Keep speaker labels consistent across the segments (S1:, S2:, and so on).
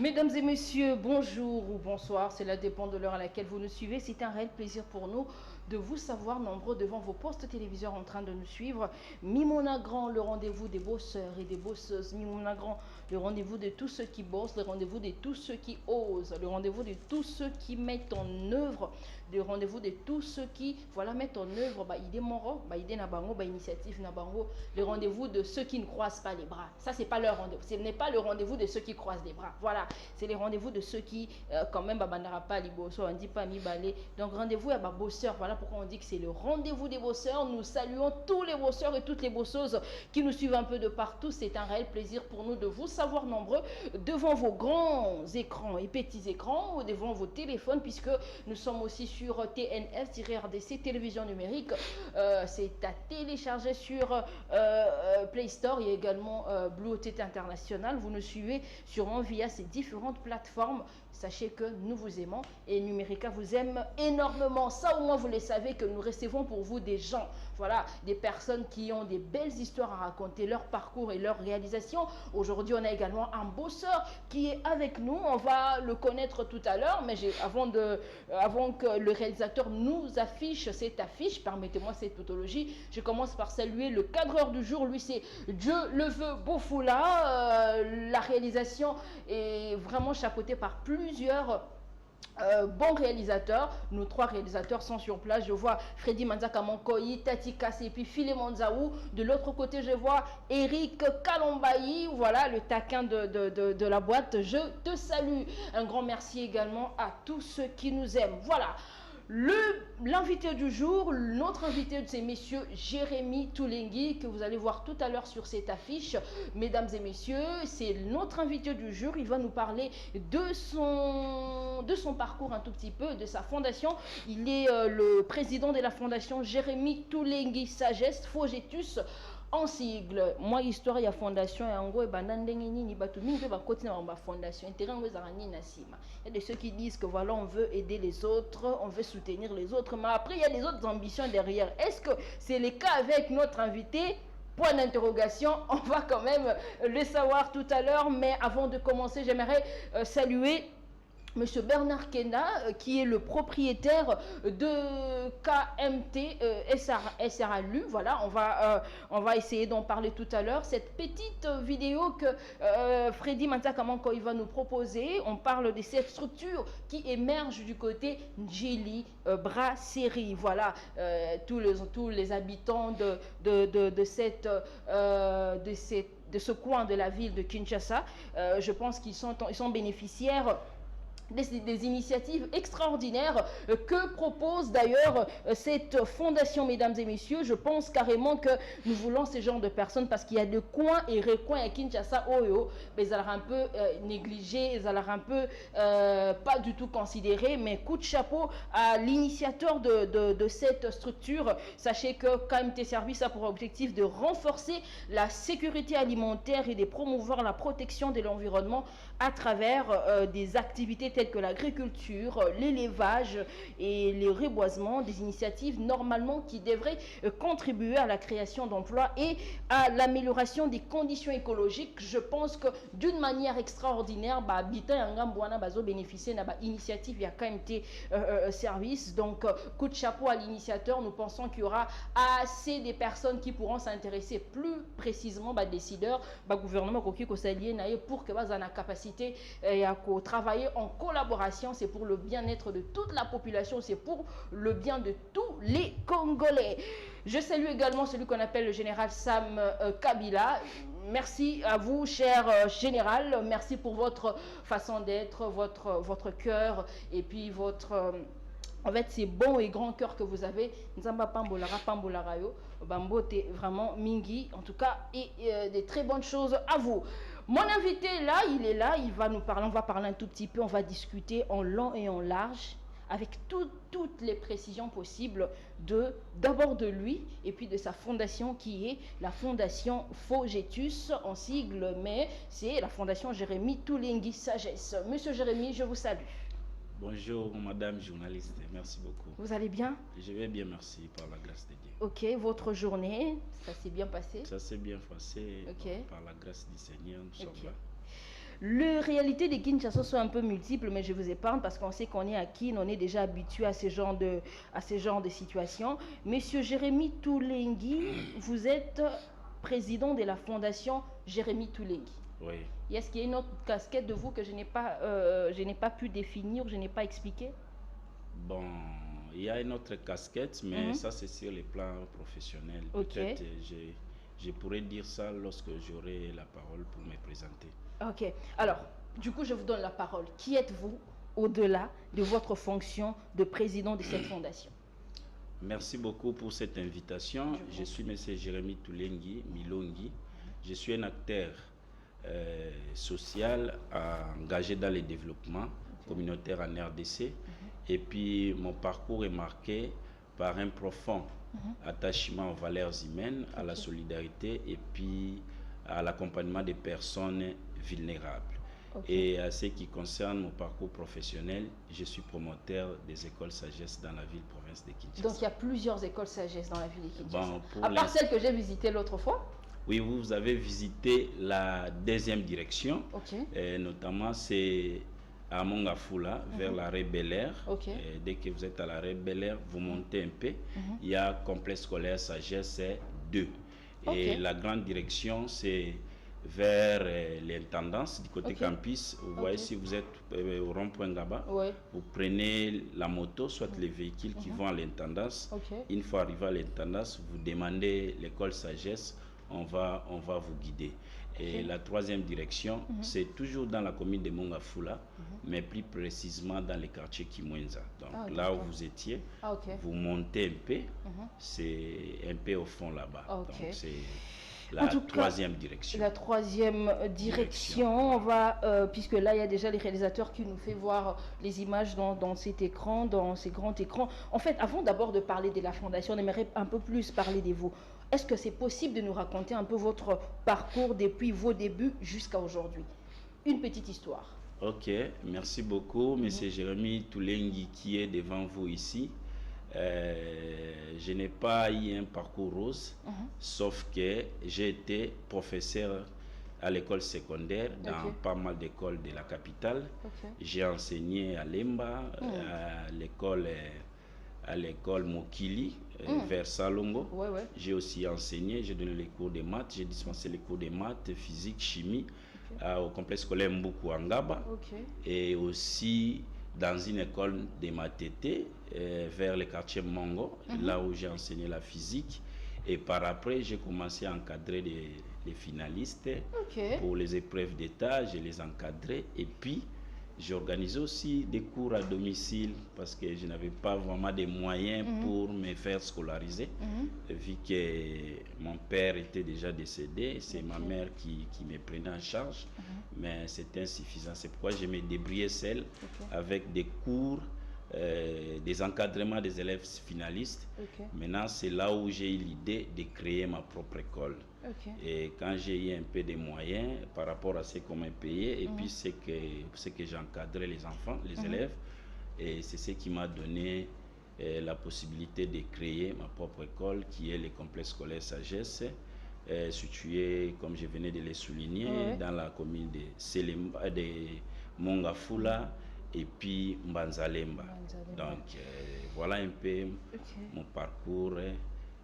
S1: Mesdames et messieurs, bonjour ou bonsoir, cela dépend de l'heure à laquelle vous nous suivez. C'est un réel plaisir pour nous de vous savoir nombreux devant vos postes téléviseurs en train de nous suivre. Mimona Grand, le rendez-vous des bosseurs et des bosseuses. Mimona Grand, le rendez-vous de tous ceux qui bossent, le rendez-vous de tous ceux qui osent, le rendez-vous de tous ceux qui mettent en œuvre, le rendez-vous de tous ceux qui mettent en œuvre idée moro, idée nabango, initiative nabango, le rendez-vous de ceux qui ne croisent pas les bras. Ça, c'est pas leur rendez-vous. Ce n'est pas le rendez-vous de ceux qui croisent les bras. Voilà, c'est les rendez-vous de ceux qui, quand même, babandara pas liboso, on dit pas mi balé. Donc, rendez-vous à bosseurs. Voilà pourquoi on dit que c'est le rendez-vous des bosseurs. Nous saluons tous les bosseurs et toutes les bosseuses qui nous suivent un peu de partout. C'est un réel plaisir pour nous de vous savoir nombreux devant vos grands écrans et petits écrans ou devant vos téléphones, puisque nous sommes aussi sur TNF-RDC, télévision numérique. C'est à télécharger sur Play Store. Il y a également Blue OTT International. Vous nous suivez sûrement via ces différentes plateformes. Sachez que nous vous aimons et Numérica vous aime énormément. Ça, au moins, vous le savez que nous recevons pour vous des gens, voilà, des personnes qui ont des belles histoires à raconter, leur parcours et leur réalisation. Aujourd'hui, on a également un bosseur qui est avec nous. On va le connaître tout à l'heure, mais avant que le réalisateur nous affiche cette affiche, permettez-moi cette tautologie, je commence par saluer le cadreur du jour. Lui, c'est Dieu le veut Bofoula. La réalisation est vraiment chapeautée par plusieurs bons réalisateurs. Nos trois réalisateurs sont sur place. Je vois Freddy Manzaka Monkoyi, Tati Kass et puis Philemon Zaou. De l'autre côté, je vois Eric Kalombayi, voilà, le taquin de la boîte. Je te salue. Un grand merci également à tous ceux qui nous aiment. Voilà. L'invité du jour, notre invité, c'est messieurs Jérémy Toulengui, que vous allez voir tout à l'heure sur cette affiche. Mesdames et messieurs, c'est notre invité du jour. Il va nous parler de son parcours un tout petit peu, de sa fondation. Il est le président de la fondation Jérémy Toulengui Sagesse, Fogetus en sigle. Moi, histoire, il y a fondation et en gros, il y a fondation. Il y a de ceux qui disent que voilà, on veut aider les autres, on veut soutenir les autres, mais après, il y a des autres ambitions derrière. Est-ce que c'est le cas avec notre invité? Point d'interrogation, on va quand même le savoir tout à l'heure, mais avant de commencer, j'aimerais saluer Monsieur Bernard Kenda, qui est le propriétaire de KMT SRLU. Voilà, on va essayer d'en parler tout à l'heure. Cette petite vidéo que Freddy Mantakamanko va nous proposer, on parle de cette structure qui émerge du côté Njili Brasserie. Voilà, tous les habitants de ce coin de la ville de Kinshasa, je pense qu'ils sont bénéficiaires des initiatives extraordinaires que propose d'ailleurs cette fondation, mesdames et messieurs. Je pense carrément que nous voulons ce genre de personnes parce qu'il y a des coins et recoins à Kinshasa, mais ils ont un peu négligé, ils ont un peu pas du tout considéré, mais coup de chapeau à l'initiateur de cette structure. Sachez que KMT Service a pour objectif de renforcer la sécurité alimentaire et de promouvoir la protection de l'environnement à travers des activités telles que l'agriculture, l'élevage et le reboisement, des initiatives normalement qui devraient contribuer à la création d'emplois et à l'amélioration des conditions écologiques. Je pense que d'une manière extraordinaire, bénéficier de l'initiative via KMT Service. Donc, coup de chapeau à l'initiateur. Nous pensons qu'il y aura assez de personnes qui pourront s'intéresser plus précisément, décideurs, gouvernement pour que la capacité à travailler en collaboration. C'est pour le bien-être de toute la population, c'est pour le bien de tous les Congolais. Je salue également celui qu'on appelle le général Sam Kabila. Merci à vous, cher général. Merci pour votre façon d'être, votre cœur et puis votre... En fait, c'est bon et grand cœur que vous avez. Nzamba Pambolara, Pambolarayo, Bambote, vraiment Mingi. En tout cas, et des très bonnes choses à vous. Mon invité là, il est là, il va nous parler, on va parler un tout petit peu, on va discuter en long et en large, avec toutes les précisions possibles d'abord de lui et puis de sa fondation qui est la fondation Fogetus en sigle, mais c'est la fondation Jérémy Toulengui Sagesse. Monsieur Jérémy, je vous salue.
S2: Bonjour madame journaliste, merci beaucoup.
S1: Vous allez bien?
S2: Je vais bien, merci, par la grâce de Dieu.
S1: Ok, votre journée, ça s'est bien passé?
S2: Ça s'est bien passé,
S1: okay.
S2: Par la grâce du Seigneur, nous sommes là.
S1: Les réalités de Kinshasa sont un peu multiples, mais je vous épargne parce qu'on sait qu'on est à Kin, on est déjà habitué à ce genre de situation. Monsieur Jérémy Toulengui, vous êtes président de la fondation Jérémy Toulengui.
S2: Oui.
S1: Est-ce qu'il y a une autre casquette de vous que je n'ai pas pu définir, je n'ai pas expliqué?
S2: Bon, il y a une autre casquette, mais ça c'est sur le plan professionnel. Peut-être je pourrais dire ça lorsque j'aurai la parole pour me présenter.
S1: Ok. Alors, du coup, je vous donne la parole. Qui êtes-vous au-delà de votre fonction de président de cette fondation?
S2: Merci beaucoup pour cette invitation. Je suis M. Jérémy Toulengui Milongi. Je suis un acteur social engagé dans le développement communautaire en RDC. Et puis, mon parcours est marqué par un profond attachement aux valeurs humaines, à la solidarité et puis à l'accompagnement des personnes vulnérables. Et à ce qui concerne mon parcours professionnel, je suis promoteur des écoles sagesse dans la ville-province de Kinshasa.
S1: Donc il y a plusieurs écoles sagesse dans la ville de Kinshasa.
S2: Bon,
S1: à part celle que j'ai visitée l'autre fois?
S2: Oui, vous avez visité la deuxième direction. Notamment, c'est à Mongafula, vers l'arrêt Bel-Air. Dès que vous êtes à l'arrêt Bel-Air, vous montez un peu. Il y a complexe scolaire sagesse 2. Et la grande direction, c'est vers l'intendance du côté campus. Vous voyez, si vous êtes au rond-point Gaba, vous prenez la moto, soit les véhicules qui vont à l'intendance. Une fois arrivé à l'intendance, vous demandez l'école sagesse, on va vous guider. Et la troisième direction, c'est toujours dans la commune de Mongafula, mais plus précisément dans le quartier Kimwenza. Donc là où vous étiez, vous montez un peu, c'est un peu au fond là-bas. Donc c'est la troisième direction.
S1: La troisième direction, on va, puisque là il y a déjà les réalisateurs qui nous font voir les images dans cet écran, dans ces grands écrans. En fait, avant d'abord de parler de la fondation, on aimerait un peu plus parler de vous. Est-ce que c'est possible de nous raconter un peu votre parcours depuis vos débuts jusqu'à aujourd'hui? Une petite histoire.
S2: Ok, merci beaucoup, Monsieur Jérémy Toulengui qui est devant vous ici. Je n'ai pas eu un parcours rose, sauf que j'ai été professeur à l'école secondaire dans pas mal d'écoles de la capitale. J'ai enseigné à Lemba, à l'école Mokili, vers Salongo. J'ai aussi enseigné, j'ai donné les cours de maths, j'ai dispensé les cours de maths, physique, chimie au complexe scolaire Mboukou Angaba. Et aussi dans une école de Matete vers le quartier Mongo, là où j'ai enseigné la physique. Et par après, j'ai commencé à encadrer les finalistes pour les épreuves d'État, je les encadrais. Et puis, j'ai organisé aussi des cours à domicile parce que je n'avais pas vraiment de moyens pour me faire scolariser. Vu que mon père était déjà décédé, c'est ma mère qui me prenait en charge, mais c'était insuffisant. C'est pourquoi je me débrouillais seul avec des cours, des encadrements des élèves finalistes. Maintenant, c'est là où j'ai eu l'idée de créer ma propre école. Et quand j'ai eu un peu de moyens par rapport à ce qu'on m'a payé, et puis c'est que j'ai encadré les enfants, les élèves, et c'est ce qui m'a donné la possibilité de créer ma propre école, qui est le complexe scolaire sagesse, situé, comme je venais de le souligner, dans la commune de Mongafula et puis Mbanzalemba. Donc voilà un peu mon parcours.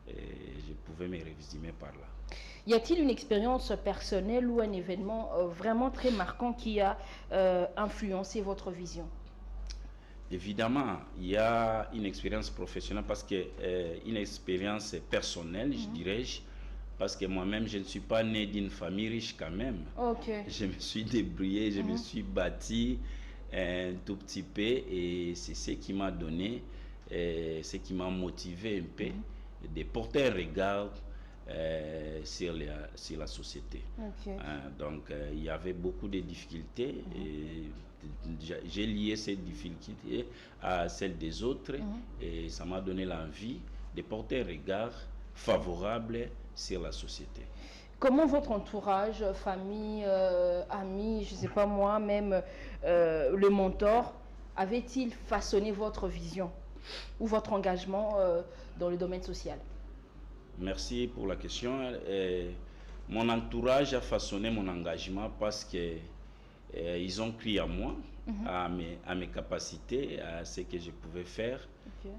S2: Je pouvais me résumer par là.
S1: Y a-t-il une expérience personnelle ou un événement vraiment très marquant qui a influencé votre vision?
S2: Évidemment, il y a une expérience professionnelle parce que une expérience personnelle, je dirais, parce que moi-même, je ne suis pas né d'une famille riche quand même. Je me suis débrouillé, je me suis bâti un tout petit peu et c'est ce qui m'a donné, ce qui m'a motivé un peu de porter un regard sur la société. Donc, il y avait beaucoup de difficultés et j'ai lié ces difficultés à celles des autres et ça m'a donné l'envie de porter un regard favorable sur la société.
S1: Comment votre entourage, famille, amis, je ne sais pas moi, même le mentor, avait-il façonné votre vision ou votre engagement dans le domaine social?
S2: Merci pour la question. Mon entourage a façonné mon engagement parce que Ils ont cru à moi, à mes capacités, à ce que je pouvais faire,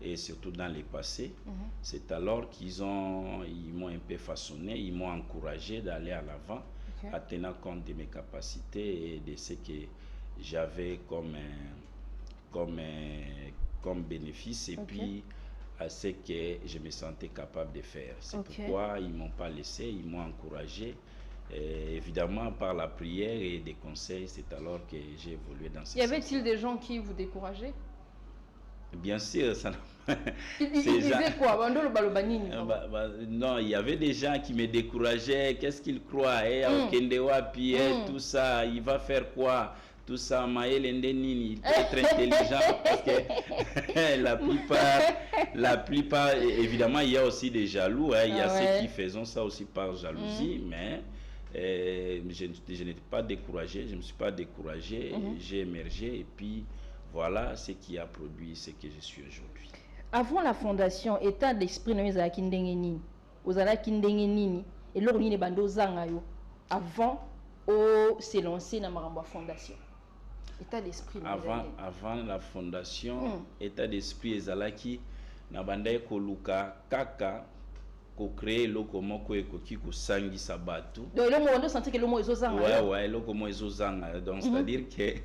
S2: et surtout dans le passé. C'est alors qu'ils m'ont un peu façonné, ils m'ont encouragé d'aller à l'avant, en tenant compte de mes capacités et de ce que j'avais comme bénéfice, et puis à ce que je me sentais capable de faire. C'est pourquoi ils ne m'ont pas laissé, ils m'ont encouragé. Et évidemment, par la prière et des conseils, c'est alors que j'ai évolué dans ce sens.
S1: Y avait-il des gens qui vous décourageaient?
S2: Bien sûr, ça.
S1: Ils disaient quoi?
S2: Non, il y avait des gens qui me décourageaient. Qu'est-ce qu'ils croient? Tout ça, il va faire quoi? Tout ça, Maël Ndenini, il peut être intelligent parce que la plupart, évidemment, il y a aussi des jaloux. Il y a ceux qui font ça aussi par jalousie, mais je n'étais pas découragé, je ne me suis pas découragé, j'ai émergé et puis voilà ce qui a produit ce que je suis aujourd'hui.
S1: Avant la fondation, état d'esprit nous a kindengeni, ozala kindengeni et l'orni bando zangayo avant au se lancer dans ma fondation. État d'esprit
S2: avant la fondation, état d'esprit ezalaki na bandai koluka kaka ko créer loko moko ekoki ko sangisa batu.
S1: Donc le monde sentait que le mot ezozanga.
S2: Ouais, loko mo ezozanga. Donc c'est-à-dire que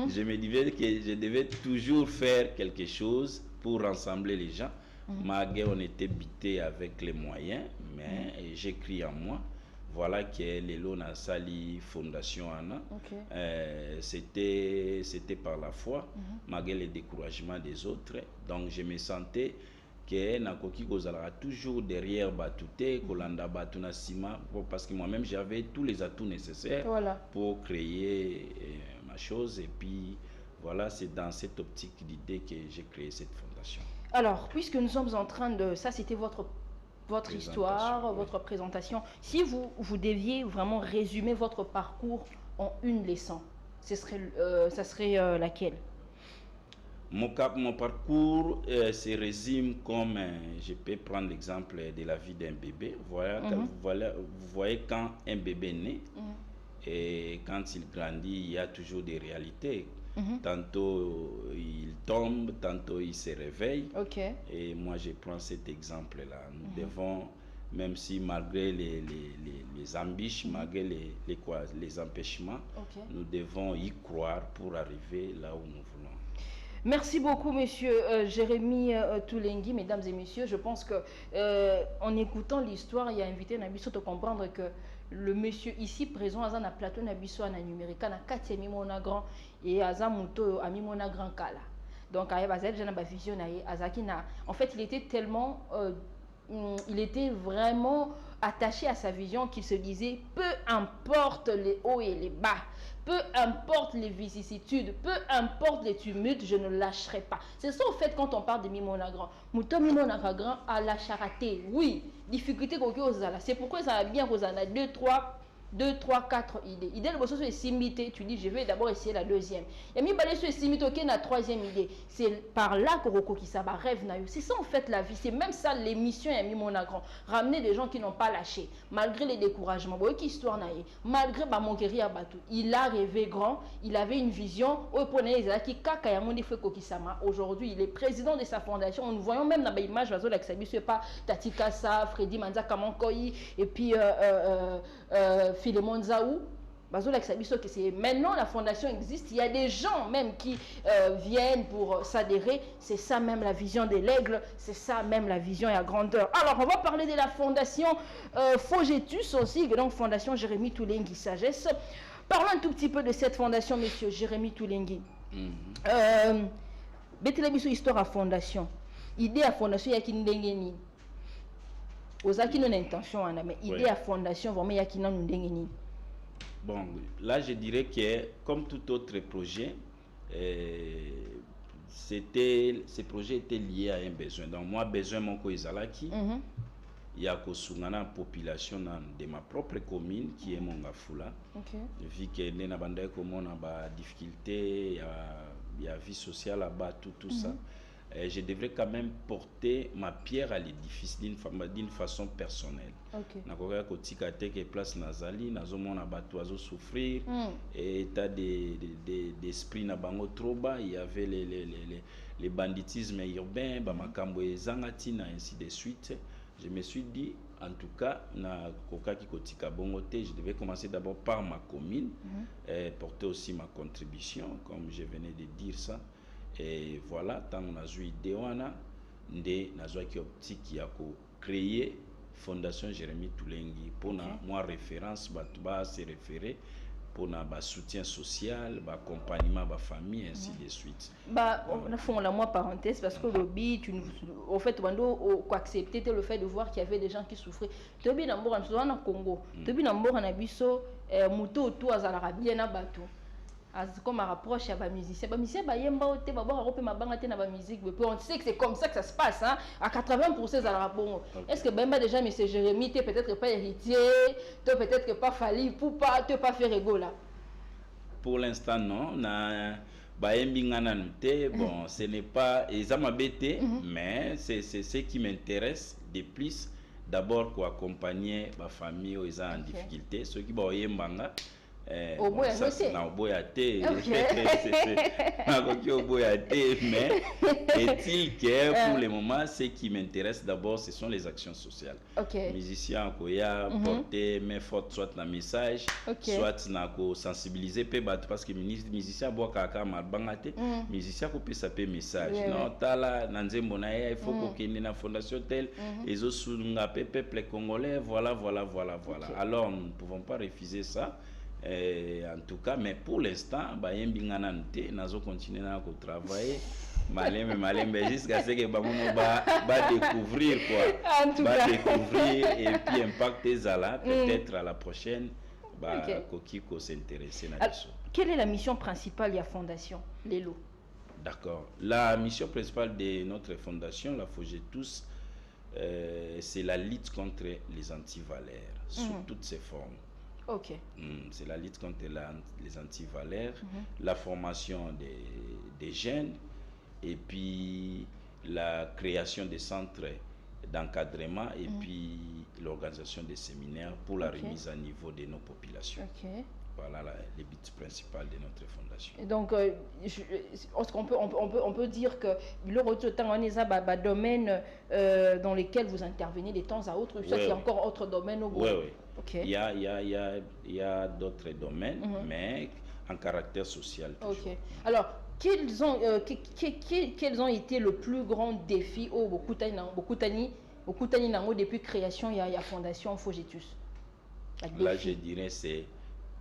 S2: je me disais que je devais toujours faire quelque chose pour rassembler les gens. Malgré on était bité avec les moyens, mais j'écris en moi. Voilà que Lelo na sali fondation Anna. C'était par la foi, malgré les découragements des autres. Donc je me sentais que nakoki kozala toujours derrière Batouté, Kolanda Batuna Sima, parce que moi-même j'avais tous les atouts nécessaires pour créer ma chose. Et puis voilà, c'est dans cette optique d'idée que j'ai créé cette fondation.
S1: Alors, puisque nous sommes en train de... Ça, c'était votre histoire, votre présentation. Si vous deviez vraiment résumer votre parcours en une leçon, ça serait laquelle?
S2: Mon parcours se résume comme, je peux prendre l'exemple de la vie d'un bébé. Voilà, vous voyez quand un bébé naît et quand il grandit, il y a toujours des réalités. Tantôt il tombe, tantôt il se réveille. Et moi je prends cet exemple-là. Nous devons, même si malgré les embûches, malgré les empêchements, nous devons y croire pour arriver là où nous voulons.
S1: Merci beaucoup, monsieur Jérémy Toulengi, mesdames et messieurs. Je pense que en écoutant l'histoire, il y a invité Nabiso de comprendre que le monsieur ici présent, Azana plateau Nabiso en numérique, na Katia Mimona Grand et Azamuto a Mimona Grand Kala. Donc, en fait, il était tellement, il était vraiment attaché à sa vision qu'il se disait, peu importe les hauts et les bas, peu importe les vicissitudes, peu importe les tumultes, je ne lâcherai pas. C'est ça, au fait, quand on parle de Mimona Grand. Mouton Mimona Grand a la charité. Oui, difficulté qu'on a. C'est pourquoi ça a bien qu'on a 2, 3, 4 idées. Idée le bosso sur simité, tu dis je vais d'abord essayer la deuxième. Il y a mis balé sur simité, ok, la troisième idée. C'est par là que qui ça va rêve na. C'est ça en fait la vie. C'est même ça l'émission a mis mon grand. Ramener des gens qui n'ont pas lâché malgré les découragements. Bon, qui histoire na malgré ba mon guerrier Batou. Il a rêvé grand, il avait une vision. Au prenez les qui kaka ya mon fait kokisama. Aujourd'hui, il est président de sa fondation. Nous voyons même dans l'image vaso la xabi c'est pas Tati Kassa, Freddy Manza Kamankoyi et puis Philemon Zaou, que c'est maintenant la fondation existe, il y a des gens même qui viennent pour s'adhérer, c'est ça même la vision de l'aigle, c'est ça même la vision et la grandeur. Alors on va parler de la fondation Fogetus aussi, donc fondation Jérémy Toulengi Sagesse. Parlons un tout petit peu de cette fondation, monsieur Jérémy Toulengi. Betelabiso histoire à fondation, idée à fondation, il y a qui n'dengeni. Ozaki non intention, mais idée à fondation, vraiment, il y a qui n'en n'dengeni.
S2: Bon, là je dirais que comme tout autre projet, ce projet était lié à un besoin. Donc moi, besoin mon koizalaki, il y a une population de ma propre commune qui est Mongafula. Vu que nous avons des difficultés, il y a vie sociale là-bas, tout ça. je devrais quand même porter ma pierre à l'édifice d'une façon personnelle. Nakoka kotika te que place nazali nazomona bato azo souffrir et état d'esprit na bango trop bas. Il y avait les banditismes urbains, bamakambo ezangati na ainsi de suite. Je me suis dit, en tout cas, na koka ki kotika bongo te, je devais commencer d'abord par ma commune, porter aussi ma contribution, comme je venais de dire ça. Et voilà, tant on a joué Dewana, nde nazwa ki optique ya ko créer Fondation Jérémie Toulengi pour moi référence batuba se référer pour na soutien social, accompagnement ba famille ainsi de suite.
S1: On a fait la moi parenthèse parce que le but au fait on accepter le fait de voir qu'il y avait des gens qui souffraient. Tobi na mbora na Congo, tobi na mbora na biso muto to azala bien na bato. Comme un rapproche à musicien bayemba ote baba rope mabanga te na ba musique, on sait que c'est comme ça que ça se passe hein à 80% à la bon. Est-ce que bemba déjà monsieur Jérémie t'es peut-être pas héritier, toi peut-être que pas fallu pour pas te pas faire ego là?
S2: Pour l'instant non, na bayembi ngana te bon, ce n'est pas ezamabete mais c'est ce qui m'intéresse de plus d'abord pour accompagner ma famille aux en difficulté, ceux qui bayembanga
S1: au bout
S2: ça c'est na boyate mais est-il que pour le moment ce qui m'intéresse d'abord ce sont les actions sociales. Musicien koya porter main forte soit na message soit na ko sensibiliser pe bat parce que musicien boa kaka mabanga te musicien ko pesa pe message non tala na nzembo na il faut ko kende na fondation telle ezo sunga pe peuple congolais voilà alors nous ne pouvons pas refuser ça. En tout cas, mais pour l'instant, nazo continuer à travailler. Malem, jusqu'à ce que va découvrir quoi. Va découvrir et puis impacter Zala. Peut-être à la prochaine, Kokiko s'intéresser.
S1: Quelle est la mission principale de la fondation Lelo?
S2: D'accord. La mission principale de notre fondation, la FOGETOUS, c'est la lutte contre les antivaleurs sous toutes ses formes. C'est la lutte contre les antivaleurs, la formation des jeunes et puis la création des centres d'encadrement et puis l'organisation des séminaires pour la remise à niveau de nos populations. Voilà les buts principaux de notre fondation.
S1: Et donc, on peut dire que le retour on est à domaine dans lesquels vous intervenez de temps à autre. Ça, il y a encore autre domaine au bout.
S2: Oui. Il y a d'autres domaines, mais en caractère social. Toujours.
S1: Alors, quels ont été le plus grand défi au Bokutani depuis création il y a fondation FOGETOUS?
S2: Là, je dirais c'est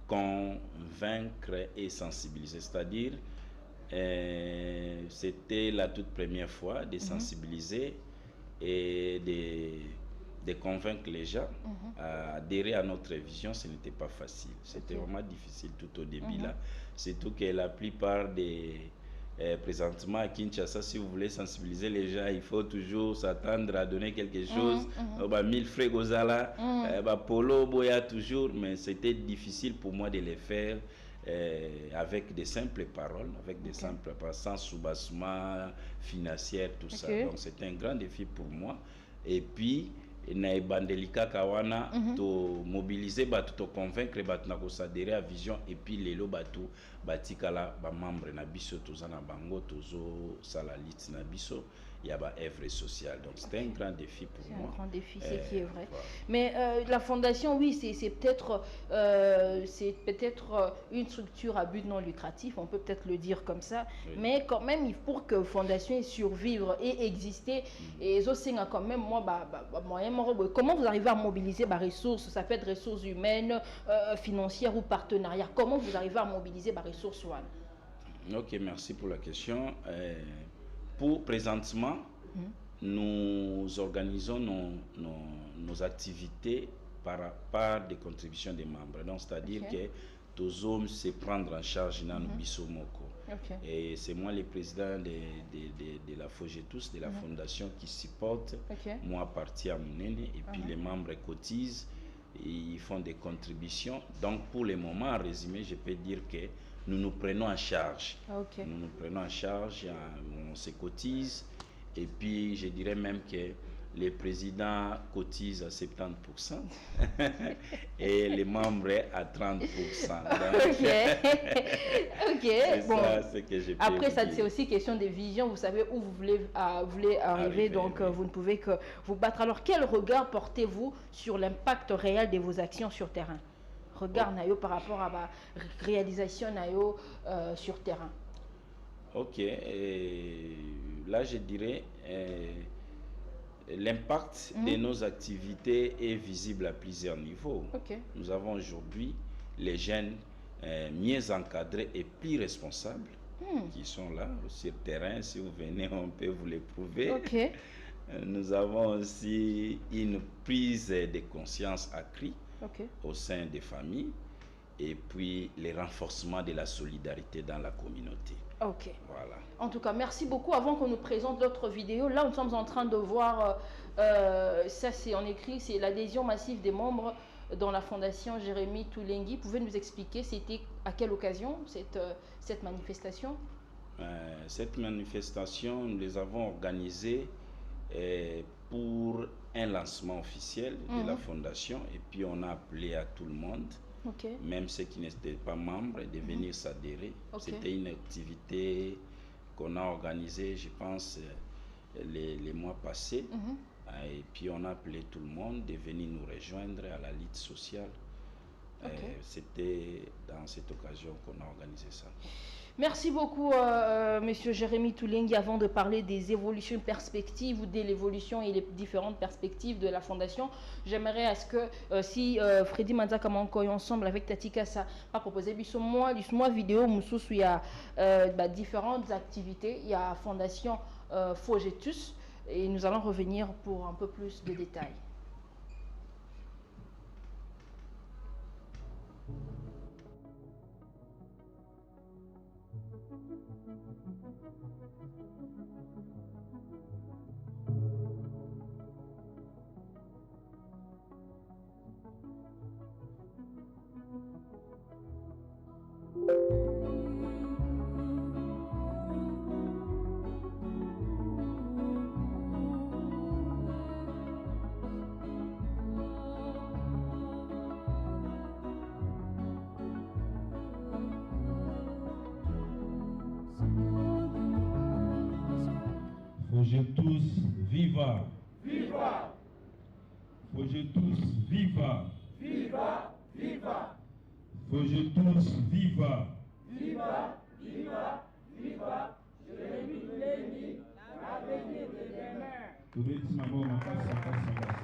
S2: convaincre et sensibiliser, c'est-à-dire c'était la toute première fois de sensibiliser et de convaincre les gens à adhérer à notre vision. Ce n'était pas facile, c'était vraiment difficile tout au début là, surtout que la plupart des présentement à Kinshasa, si vous voulez sensibiliser les gens, il faut toujours s'attendre à donner quelque chose. 1000 frais Gozala, Polo Boya toujours, mais c'était difficile pour moi de les faire avec des simples paroles, sans soubassement financier, tout ça. Donc c'était un grand défi pour moi. Et puis, na ebandelika kawana to mobiliser batu to convaincre batu na ko s'adhérer à vision et puis lelo batu batikala ba membre na biso tozana bango tozo salalit na biso ya ba œuvre sociale. Donc c'était un grand défi pour moi.
S1: Un grand défi, c'est qui est vrai. Voilà. Mais la fondation, oui, c'est peut-être une structure à but non lucratif, on peut peut-être le dire comme ça. Mais quand même, pour que fondation survive et exister, et aussi quand même moi moyen. Comment vous arrivez à mobiliser les ressources? Ça peut être ressources humaines, financières ou partenariats. Comment vous arrivez à mobiliser les ressources?
S2: Ok, merci pour la question. Pour présentement, nous organisons nos activités par des contributions des membres. Donc, c'est-à-dire que tous hommes se prendre en charge dans nos bisomoko. Et c'est moi le président de la FOGETOUS, de la fondation qui supporte. Moi, partie à Mounene, et puis les membres cotisent, et ils font des contributions. Donc, pour le moment, en résumé, je peux dire que nous nous prenons en charge. Nous nous prenons en charge, on se cotise, Et puis, je dirais même que les présidents cotisent à 70% et les membres à 30%.
S1: Ok.
S2: C'est bon. Ça, ce que je peux
S1: Après, ça, c'est aussi question de vision. Vous savez où vous voulez arriver, donc oui. Vous ne pouvez que vous battre. Alors, quel regard portez-vous sur l'impact réel de vos actions sur terrain? Regard nayo par rapport à la réalisation nayo sur terrain.
S2: Ok. Là, je dirais l'impact de nos activités est visible à plusieurs niveaux. Nous avons aujourd'hui les jeunes mieux encadrés et plus responsables qui sont là sur le terrain. Si vous venez, on peut vous les prouver. Nous avons aussi une prise de conscience accrue au sein des familles et puis le renforcement de la solidarité dans la communauté. Voilà.
S1: En tout cas, merci beaucoup. Avant qu'on nous présente l'autre vidéo, là, nous sommes en train de voir, ça c'est en écrit, c'est l'adhésion massive des membres dans la fondation Jérémy Toulengi. Pouvez nous expliquer, c'était à quelle occasion cette manifestation?
S2: Cette manifestation, nous les avons organisée pour un lancement officiel de la fondation et puis on a appelé à tout le monde. Même ceux qui n'étaient pas membres, de venir s'adhérer. C'était une activité qu'on a organisée, je pense, les mois passés. Et puis on a appelé tout le monde de venir nous rejoindre à la lutte sociale. C'était dans cette occasion qu'on a organisé ça.
S1: Merci beaucoup, Monsieur Jérémy Toulengi. Avant de parler des évolutions perspectives ou de l'évolution et les différentes perspectives de la fondation, j'aimerais à ce que si Freddy Manzaka Mankoy ensemble avec Tatika ça a proposé moi vidéo où il y a différentes activités, il y a Fondation Fogetus et nous allons revenir pour un peu plus de détails.
S3: Fogetus viva! Viva! Fogetus viva! Viva! Viva! Fogetus viva! Viva! Viva! Viva! Jérémy Toulengi, l'avenir de demain. Toubeti mabo makasi makasi makasi.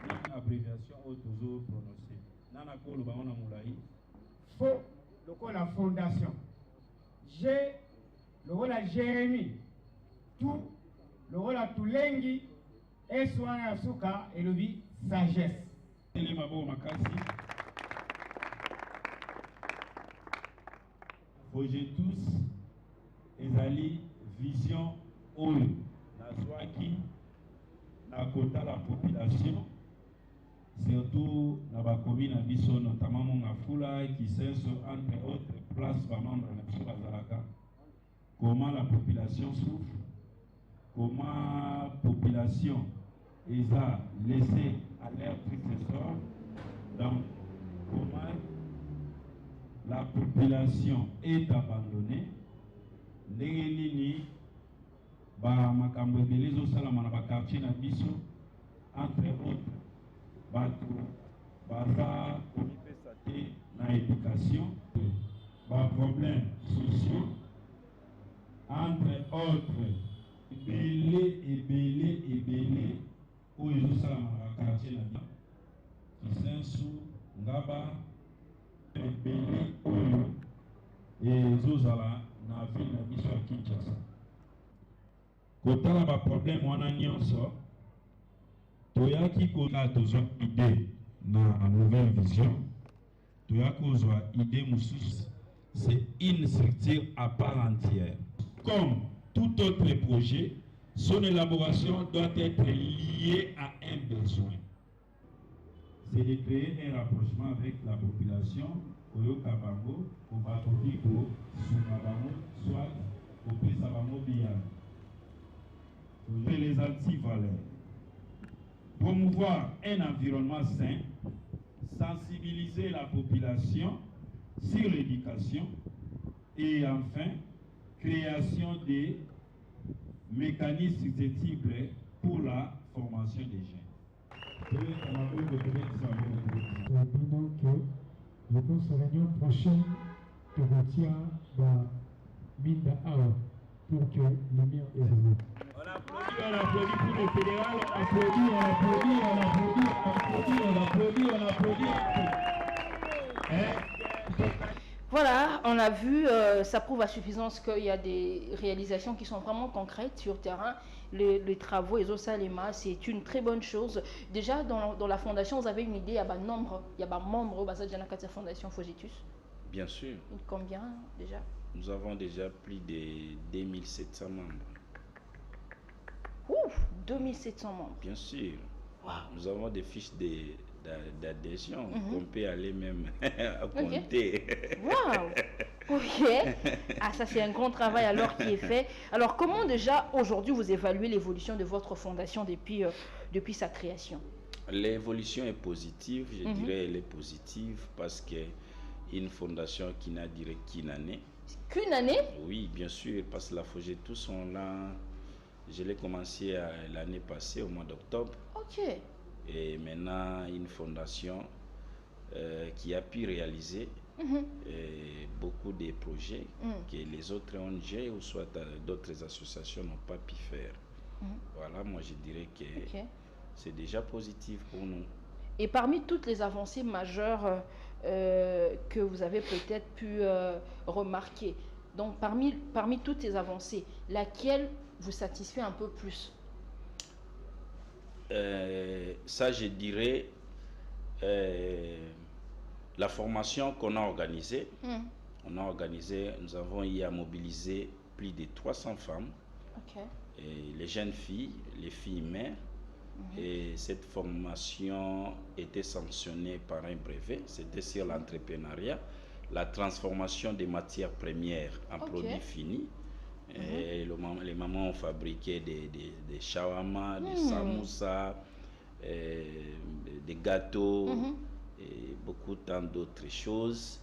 S3: Une abréviation au toujours prononcée. Nana kolo ba ona mulai.
S4: Fo lokola fondation. G, le rôle à Jérémy, tout, le rôle à Toulengi, et Soana Asuka et le vie sagesse.
S3: Fogetus, ezali vision oyo, nazwaki, na kota la population, surtout na bakomi na biso, notamment Mongafula, qui senso entre autres places par membre de la Bazalaka. Comment la population souffre, comment la population les a laissés à leur triste sort, donc comment la population est abandonnée, ndengenini ba makambo ebele ezosala na bakartier na biso, entre autres bato baza komipesa te na éducation, bas problèmes sociaux, entre autres ebele où ils sont dans quartier Kisensu, Ngaba, ebele oyo ezozala na ville na biso ya Kinshasa. Kotala ba problème wana nyonso toyaki kona tozwa idée na nouvelle vision, toyaki kozwa idée mosusu. C'est une structure à part entière. Comme tout autre projet, son élaboration doit être liée à un besoin. C'est de créer un rapprochement avec la population oyoka bango obakoki kosunga bango soit kopesa bango biyano. Les antivaleurs. Promouvoir un environnement sain, sensibiliser la population sur l'éducation et enfin, création des mécanismes susceptibles pour la formation des jeunes.
S5: Je pense à la réunion prochaine que retient la mine d'Awa pour que le mien évolue.
S3: On applaudit pour le fédéral, on applaudit.
S1: Voilà, on a vu, ça prouve à suffisance qu'il y a des réalisations qui sont vraiment concrètes sur terrain. Les travaux, les Osalema, c'est une très bonne chose. Déjà, dans la fondation, vous avez une idée, il y a un membre au bas de la fondation Fogetus.
S2: Bien sûr.
S1: Combien déjà?
S2: Nous avons déjà plus de 2700 membres.
S1: Ouf, 2700 membres.
S2: Bien sûr.
S1: Wow.
S2: Nous avons des fiches d'adhésion qu'on peut aller même à compter.
S1: Waouh. Ok. Ah, ça c'est un grand travail alors qui est fait. Alors comment déjà aujourd'hui vous évaluez l'évolution de votre fondation depuis sa création?
S2: L'évolution est positive, je dirais elle est positive parce que une fondation qui n'a duré qu'une année.
S1: Qu'une année?
S2: Oui, bien sûr, parce que la Fogetus sont là. Je l'ai commencé l'année passée au mois d'octobre.
S1: Ok.
S2: Et maintenant, une fondation qui a pu réaliser beaucoup de projets que les autres ONG ou soit d'autres associations n'ont pas pu faire. Voilà, moi je dirais que c'est déjà positif pour nous.
S1: Et parmi toutes les avancées majeures que vous avez peut-être pu remarquer, donc parmi toutes ces avancées, laquelle vous satisfait un peu plus?
S2: Ça, je dirais la formation qu'on a organisée. Nous avons eu à mobiliser plus de 300 femmes, et les jeunes filles, les filles mères. Et cette formation était sanctionnée par un brevet. C'était sur l'entrepreneuriat, la transformation des matières premières en produits finis. Et les mamans ont fabriqué des shawarma, des samoussas, des gâteaux et beaucoup tant d'autres choses.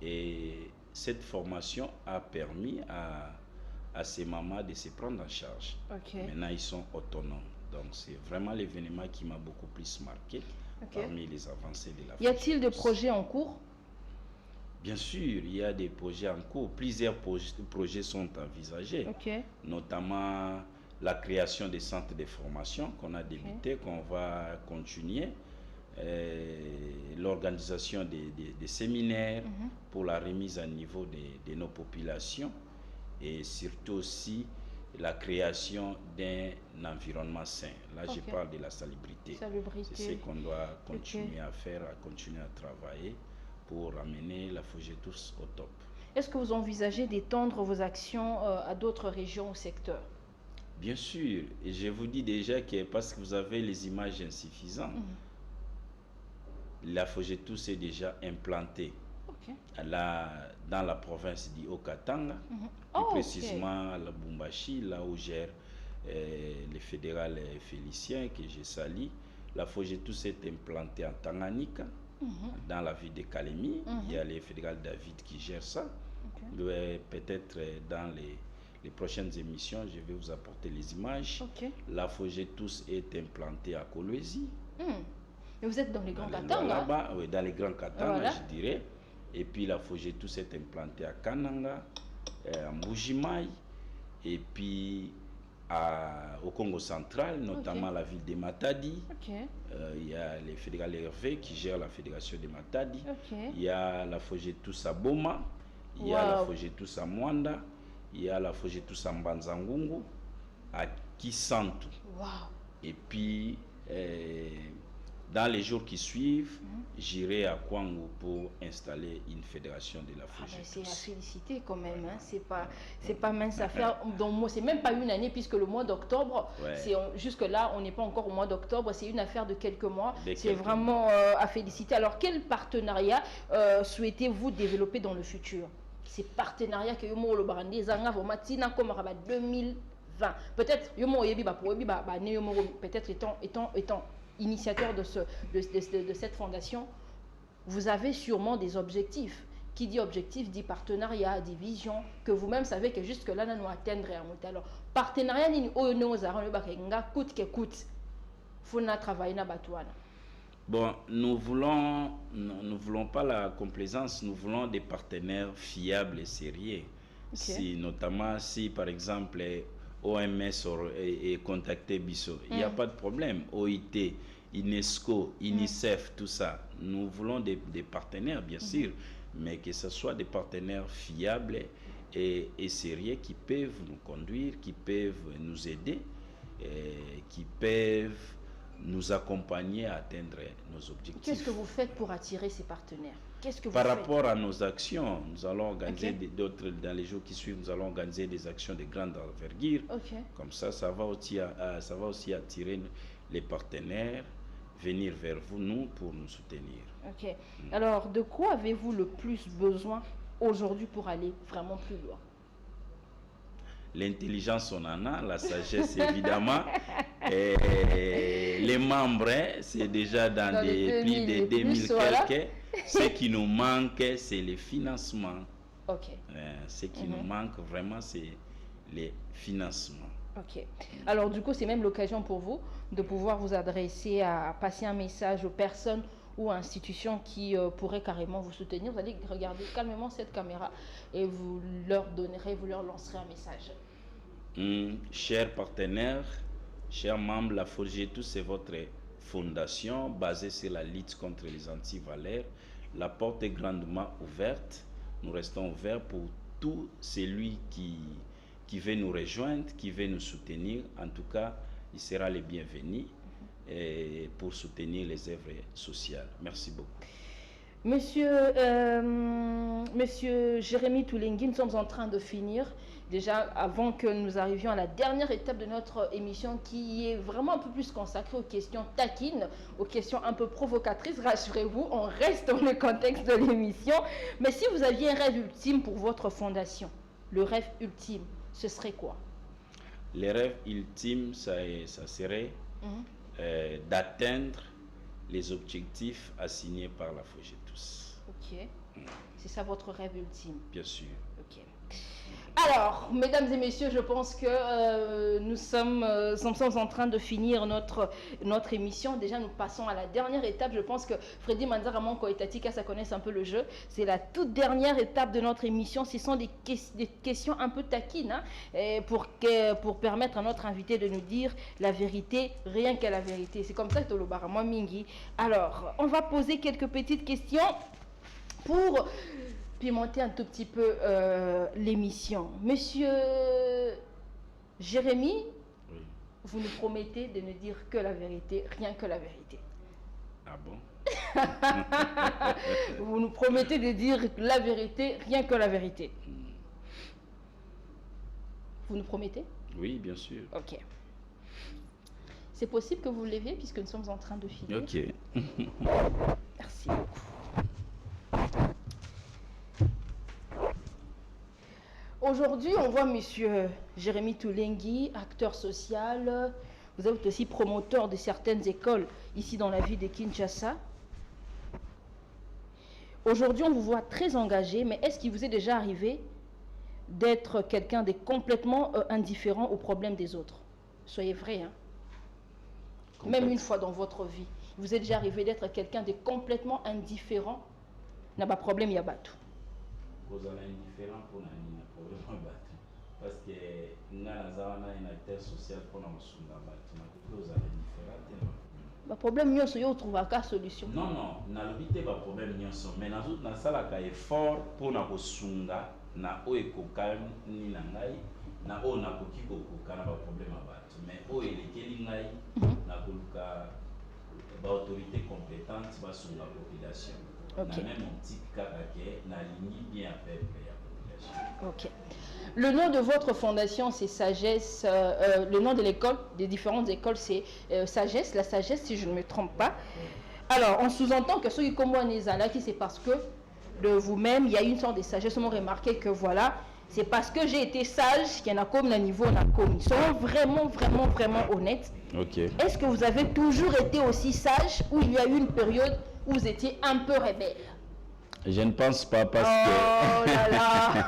S2: Et cette formation a permis à ces mamans de se prendre en charge. Maintenant, ils sont autonomes. Donc, c'est vraiment l'événement qui m'a beaucoup plus marqué parmi les avancées de la
S1: Y a-t-il des projets en cours?
S2: Bien sûr, il y a des projets en cours. Plusieurs projets sont envisagés, notamment la création des centres de formation qu'on a débuté, qu'on va continuer, l'organisation des séminaires pour la remise à niveau de nos populations et surtout aussi la création d'un environnement sain. Là, je parle de la salubrité. C'est ce qu'on doit continuer à faire, à continuer à travailler pour amener la Fogetus au top.
S1: Est-ce que vous envisagez d'étendre vos actions à d'autres régions ou secteurs?
S2: Bien sûr, et je vous dis déjà que parce que vous avez les images insuffisantes, la Fogetus est déjà implantée dans la province d'Haut-Katanga, plus précisément à la Bumbashi, là où gère le fédéral Félicien, que je salue. La Fogetus est implantée en Tanganyika, dans la ville de Kalemi. Il y a le fédéral David qui gère ça. Peut-être dans les prochaines émissions, je vais vous apporter les images. La Fogetus est implantée à Kolwezi.
S1: Et vous êtes dans les Grands Katanga?
S2: Oui, dans les Grands Katanga, je dirais. Et puis la Fogetus est implantée à Kananga, à Mbujimai, et puis au Congo central, notamment la ville de Matadi. Il y a le fédéral Hervé qui gère la fédération de Matadi. Il y a la Fogetus à Boma, il y a la Fogetus à Mwanda, il y a la Fogetus à Mbanzangungu, à Kisantu. Et puis Dans les jours qui suivent, j'irai à Kwango pour installer une fédération de la FOGETOUS.
S1: C'est à féliciter quand même, hein. C'est pas mince à faire. C'est même pas une année puisque le mois d'octobre, jusque là, on n'est pas encore au mois d'octobre, c'est une affaire de quelques mois. C'est vraiment à féliciter. Alors, quel partenariat souhaitez-vous développer dans le futur? Ces partenariats que vous avez en 2020. Peut-être, peut-être étant initiateur de cette fondation, vous avez sûrement des objectifs. Qui dit objectif dit partenariat, dit vision, que vous-même savez que jusque-là, nous atteindre. Alors, partenariat, coûte que coûte, il faut travailler dans Batouana.
S2: Bon, nous voulons pas la complaisance, nous voulons des partenaires fiables et sérieux. Notamment si, par exemple, OMS est contacté Bisso, il n'y a pas de problème. OIT, UNESCO, UNICEF, tout ça. Nous voulons des partenaires, bien sûr, mais que ce soit des partenaires fiables et sérieux qui peuvent nous conduire, qui peuvent nous aider, qui peuvent nous accompagner à atteindre nos objectifs.
S1: Qu'est-ce que vous faites pour attirer ces partenaires?
S2: Par rapport à nos actions, nous allons organiser d'autres, dans les jours qui suivent, nous allons organiser des actions de grande envergure. Comme ça, ça va aussi attirer les partenaires, venir vers nous pour nous soutenir.
S1: Alors, de quoi avez-vous le plus besoin aujourd'hui pour aller vraiment plus loin?
S2: L'intelligence, on en a, la sagesse, évidemment. Et les membres, c'est déjà dans des plus de 2000 quelques. Ce qui nous manque, c'est les financements. Ce qui nous manque vraiment, c'est les financements.
S1: Alors, du coup, c'est même l'occasion pour vous de pouvoir vous adresser à passer un message aux personnes ou institutions qui pourraient carrément vous soutenir. Vous allez regarder calmement cette caméra et vous leur lancerez un message.
S2: Chers partenaires, chers membres, la FOGETOUS, c'est votre fondation basée sur la lutte contre les antivaleurs. La porte est grandement ouverte. Nous restons ouverts pour tout celui qui veut nous rejoindre, qui veut nous soutenir. En tout cas, il sera le bienvenu pour soutenir les œuvres sociales. Merci beaucoup.
S1: Monsieur Jérémy Toulengui, nous sommes en train de finir. Déjà, avant que nous arrivions à la dernière étape de notre émission qui est vraiment un peu plus consacrée aux questions taquines, aux questions un peu provocatrices, rassurez-vous, on reste dans le contexte de l'émission. Mais si vous aviez un rêve ultime pour votre fondation, le rêve ultime, ce serait quoi?
S2: Le rêve ultime, ça serait d'atteindre les objectifs assignés par la FOGETOUS.
S1: C'est ça votre rêve ultime?
S2: Bien sûr.
S1: Alors, mesdames et messieurs, je pense que nous sommes en train de finir notre émission. Déjà, nous passons à la dernière étape. Je pense que Freddy Manzaramonko et Tatika, ça connaissent un peu le jeu. C'est la toute dernière étape de notre émission. Ce sont des questions un peu taquines, hein, pour permettre à notre invité de nous dire la vérité, rien que la vérité. C'est comme ça que le barama mingi. Alors, on va poser quelques petites questions pour pimenter un tout petit peu l'émission. Monsieur Jérémy, vous nous promettez de ne dire que la vérité, rien que la vérité.
S2: Ah bon?
S1: Vous nous promettez de dire la vérité, rien que la vérité. Vous nous promettez?
S2: Oui, bien sûr.
S1: Ok. C'est possible que vous leviez puisque nous sommes en train de finir.
S2: Ok.
S1: Merci beaucoup. Aujourd'hui, on voit monsieur Jérémy Toulengui, acteur social. Vous êtes aussi promoteur de certaines écoles ici dans la ville de Kinshasa. Aujourd'hui, on vous voit très engagé, mais est-ce qu'il vous est déjà arrivé d'être quelqu'un de complètement indifférent aux problèmes des autres? Soyez vrai, hein? Même une fois dans votre vie, vous êtes déjà arrivé d'être quelqu'un de complètement indifférent? N'a pas de problème, il y a pas tout.
S2: Vous êtes indifférent pour un problème parce que nous avons un acteur social pour nous soutenir. Vous êtes indifférent.
S1: Le problème, c'est que vous trouvez une solution.
S2: Non, nous n'avons pas de problème, mais nous avons un effort pour nous soutenir. Nous avons un problème, nous avons un problème, mais nous avons l'autorité compétente va sur la population.
S1: Ok.
S2: Même optique na ligne bien à peuple et à population.
S1: Ok. Le nom de votre fondation, c'est Sagesse. Le nom de l'école, des différentes écoles, c'est Sagesse. La Sagesse, si je ne me trompe pas. Alors, on sous-entend que ceux qui commencent à c'est parce que de vous-même, il y a une sorte de sagesse. On a remarqué que voilà, c'est parce que j'ai été sage qu'il y en a comme un niveau, on a commis. Soyons vraiment, vraiment, vraiment honnêtes.
S2: Ok.
S1: Est-ce que vous avez toujours été aussi sage ou il y a eu une période où vous étiez un peu rebelle?
S2: Je ne pense pas parce
S1: que... Oh là là.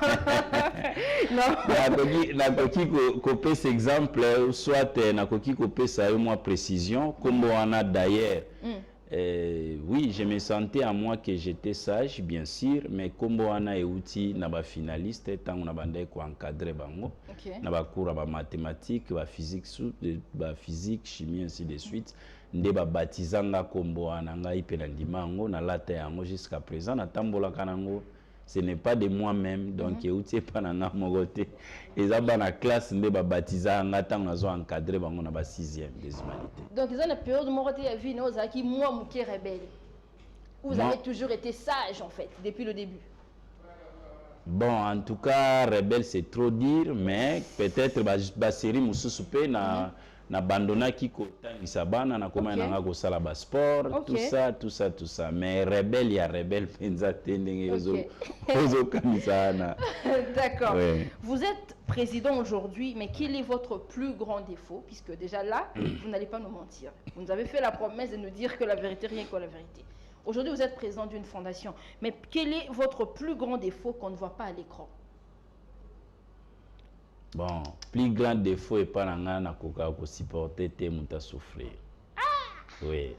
S2: Non. Nakoki copier cet exemple, soit nakoki copier ça une moins précision, comme on a d'ailleurs. Oui, je me sentais à moi que j'étais sage, bien sûr, mais comme on a outil naba finaliste, tant on a bandé ko encadrer bango, naba cours ba mathématiques, ba physique, chimie ainsi de suite. Nde ba batizanga kombo ananga ipela ndimango na lata yango jusqu'à présent na tambola kanango. Ce n'est pas de moi-même, donc outil pas nanga mogote. Et ça ba na classe nde ba batizanga tant on a encadré bango na ba 6e des humanités.
S1: Donc ils ont la période mogote ya vie no zaki moi muké rebelle. Vous avez toujours été sage en fait depuis le début.
S2: Bon, en tout cas, rebelle c'est trop dire, mais peut-être ba série mususu pe na bandona qui kotangisa bana na koma nanga ko sala ba sport, tout ça, mais rebelle ya rebelle penza tendenge ozo kamisa na.
S1: D'accord. Ouais. Vous êtes président aujourd'hui, mais quel est votre plus grand défaut? Puisque déjà là, vous n'allez pas nous mentir. Vous nous avez fait la promesse de nous dire que la vérité, rien que la vérité. Aujourd'hui, vous êtes président d'une fondation. Mais quel est votre plus grand défaut qu'on ne voit pas à l'écran?
S2: Bon, plus grand défaut est pas na koka ko supporter te muta souffrir. Oui.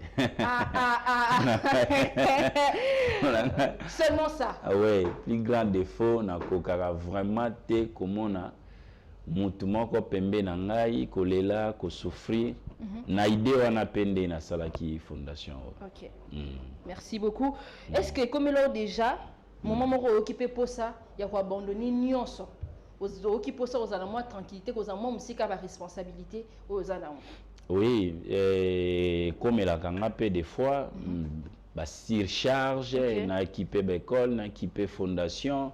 S1: Seulement ça.
S2: Oui, plus grand défaut na koka vraiment te komona mutu moko pembe na ngai kolela ko souffrir. Na idée wana pende na salaki fondation.
S1: OK. Merci beaucoup. Est-ce que comme là déjà moment moko occupé pour ça, il y a quoi abandonner nyonso. Aux occupé ça aux moins tranquillité aux moins musika ba responsabilité aux ana.
S2: Oui, comme la kanga peu des fois ba surcharge na équipe l'école, na équipe fondation,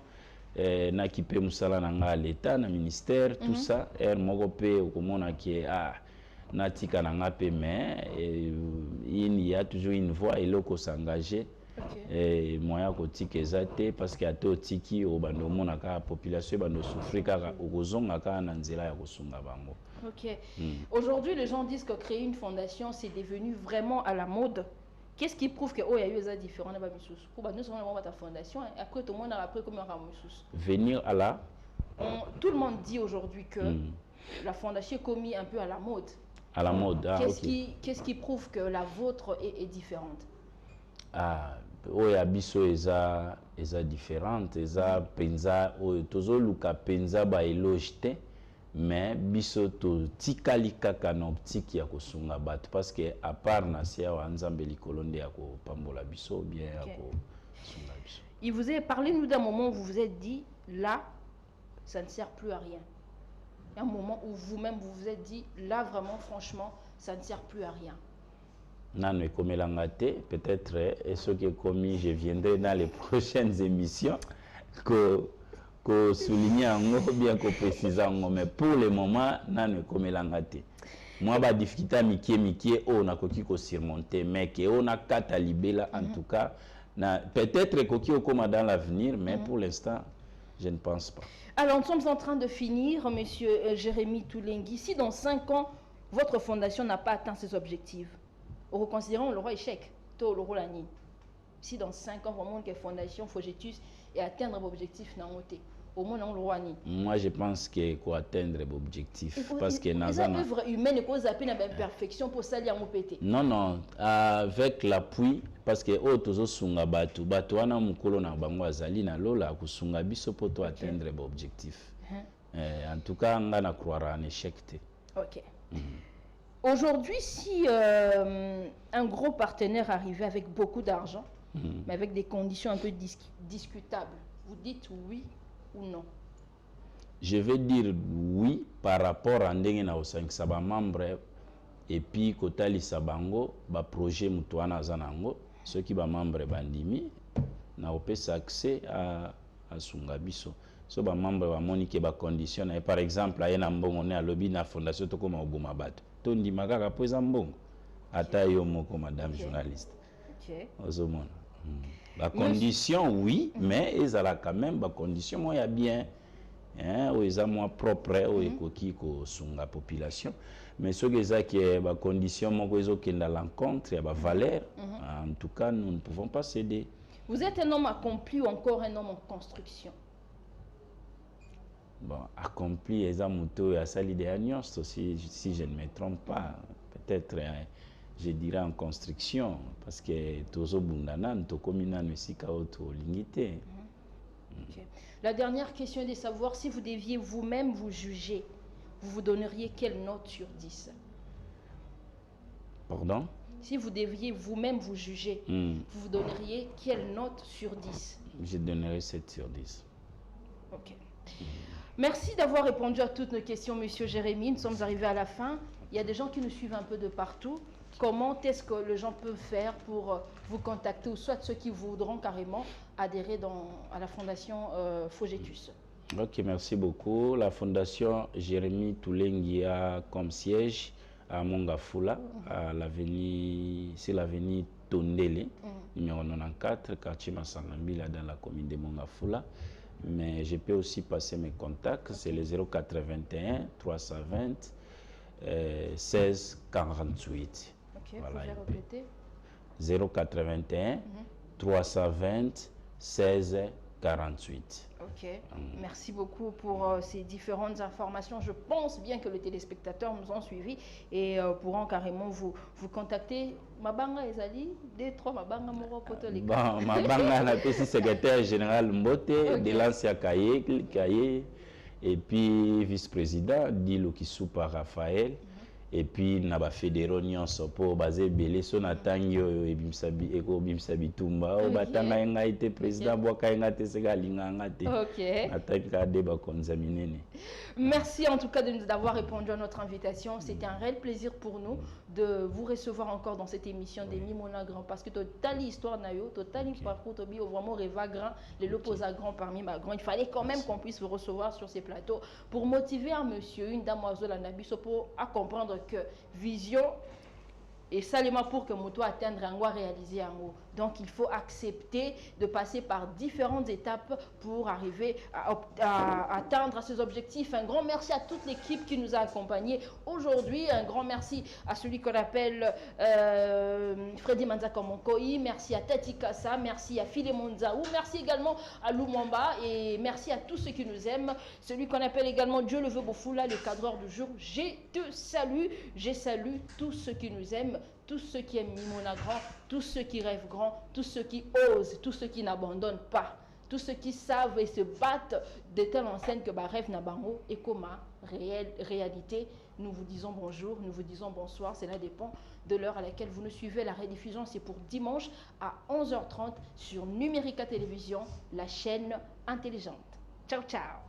S2: na équipe musala na l'état, na ministère, tout ça, moko pe okomona ki natika nanga pe mais il y a toujours une voix et l'oko s'engager et moyen kotika ezate parce que ato tiki o bando mona ka population bando souffrir kaka okozonga ka na nzela ya kosunga bango.
S1: OK. Aujourd'hui les gens disent que créer une fondation c'est devenu vraiment à la mode. Qu'est-ce qui prouve que il y a eu des différents na ba misusu? Pour nous on va ta fondation après tout le monde a appris comment on misusu.
S2: Venir à la
S1: tout le monde dit aujourd'hui que la fondation est commis un peu à la mode.
S2: À la mode.
S1: Qu'est-ce qui prouve que la vôtre est différente?
S2: Oya biso eza différente, eza penza tozo luka penza ba éloge mais biso to tikali kaka na optique ya kosunga bato parce que à part na sia wa nzambe likolonde ya ko pambola biso bien ya ko sunga biso.
S1: Il vous a parlé nous d'un moment où vous vous êtes dit là ça ne sert plus à rien. Il y a un moment où vous-même vous vous êtes dit là vraiment franchement ça ne sert plus à rien.
S2: Nano ekomelangate peut-être et ce qui est commis je viendrai dans les prochaines émissions que souligner ngo bien que préciser ngo mais pour le moment nano ekomelangate moi ba difficulté mikie o na koki ko surmonter mais que on a kata libela en tout cas na peut-être koki okoma dans l'avenir mais pour l'instant je ne pense pas.
S1: Alors nous sommes en train de finir monsieur Jérémy Toulengi. Si dans 5 ans votre fondation n'a pas atteint ses objectifs, reconsidérons le roi échec, tout le rôle à Nîmes. Si dans 5 ans, vraiment, que fondation Fogetus et atteindre l'objectif n'a pas au moins le roi Nîmes.
S2: Moi, je pense qu'il faut atteindre l'objectif. Parce que
S1: dans une œuvre humaine, il faut appeler une imperfection pour ça, il y a un pété.
S2: Non, avec l'appui, parce que autres sunga batu wana mukolo na bango azali na lola kusunga biso pour atteindre l'objectif. En tout cas, on va croire en échec.
S1: OK. Aujourd'hui, si un gros partenaire arrivait avec beaucoup d'argent, mais avec des conditions un peu discutables, vous dites oui ou non?
S2: Je vais dire oui par rapport à Ndenge na 5 membres et puis kotalisa bango ba projet mutu wana aza nango soki ba membre bandimi na opesa accès à sunga biso so ba membre bamoni ke ba condition na par exemple aye na mbongo ne alobi na fondation to koma oboma bato to ndima kaka po eza mbongo ata yo moko madame journaliste ozomona ba condition oui mais ezala quand même ba condition mo ya bien hein eza mo propre o ekoki ko sunga population mais ce que ça qui est ba condition moko ezokenda l'encontre ya ba valeur en tout cas nous ne pouvons pas céder.
S1: Vous êtes un homme accompli ou encore un homme en construction?
S2: Bon, accompli, et si je ne me trompe pas, peut-être je dirais en construction, parce que tozo bundana, tokomina mesika auto lingité.
S1: La dernière question est de savoir si vous deviez vous-même vous juger, vous vous donneriez quelle note sur 10?
S2: Pardon?
S1: Si vous deviez vous-même vous juger, vous vous donneriez quelle note sur 10?
S2: Je donnerais 7 sur 10.
S1: Ok. Merci d'avoir répondu à toutes nos questions, Monsieur Jérémy. Nous sommes arrivés à la fin. Il y a des gens qui nous suivent un peu de partout. Comment est-ce que les gens peuvent faire pour vous contacter, ou soit ceux qui voudront carrément adhérer à la fondation Fogetus?
S2: Ok, merci beaucoup. La fondation Jérémy Toulengi a comme siège à Mongafula, c'est l'avenue Tondele, numéro 94, quartier Massangambila, dans la commune de Mongafula. Mais je peux aussi passer mes contacts, c'est le 081 320 16 48.
S1: Ok, voilà, vous pouvez répéter.
S2: 081 320 16 48.
S1: Ok, merci beaucoup pour ces différentes informations. Je pense bien que les téléspectateurs nous ont suivis et pourront carrément vous contacter. Mabanga Ezali, D3 Mabanga Moro Potoli.
S2: Bon, Mabanga na pesi secrétaire général Mbote de l'ancien Kaye et puis vice-président Dilo Kisupa Raphaël. Et puis naba fédéro nyonso po basé belé so na tangi ebimsabi eko bimsabi tumba o batanga nga été président boka nga te sega linganga te.
S1: OK.
S2: Ataka débat konzaminene.
S1: Merci en tout cas d'avoir répondu à notre invitation. C'était un réel plaisir pour nous de vous recevoir encore dans cette émission des Mimona Grand, parce que total histoire na yo, total parcours tobi vraiment rêva grand, les l'opposa grand parmi ma grand. Il fallait quand même qu'on puisse vous recevoir sur ces plateaux pour motiver un monsieur, une damoiselle à Nabiso pour comprendre que vision et seulement pour que Moto atteindre un réaliser un mot. Donc il faut accepter de passer par différentes étapes pour arriver à atteindre ces objectifs. Un grand merci à toute l'équipe qui nous a accompagnés aujourd'hui. Un grand merci à celui qu'on appelle Freddy Manzakamonkoi. Merci à Tati Kassa. Merci à Philemon Zaou. Merci également à Lumamba. Et merci à tous ceux qui nous aiment. Celui qu'on appelle également Dieu le veut Bofoula, le cadreur du jour. Je te salue. Je salue tous ceux qui nous aiment, tous ceux qui aiment Mimona Grand, tous ceux qui rêvent grand, tous ceux qui osent, tous ceux qui n'abandonnent pas, tous ceux qui savent et se battent de telle enseigne que bah, rêve Nabango et comme réalité. Nous vous disons bonjour, nous vous disons bonsoir. Cela dépend de l'heure à laquelle vous nous suivez. La rediffusion, c'est pour dimanche à 11h30 sur Numérica Télévision, la chaîne intelligente. Ciao, ciao.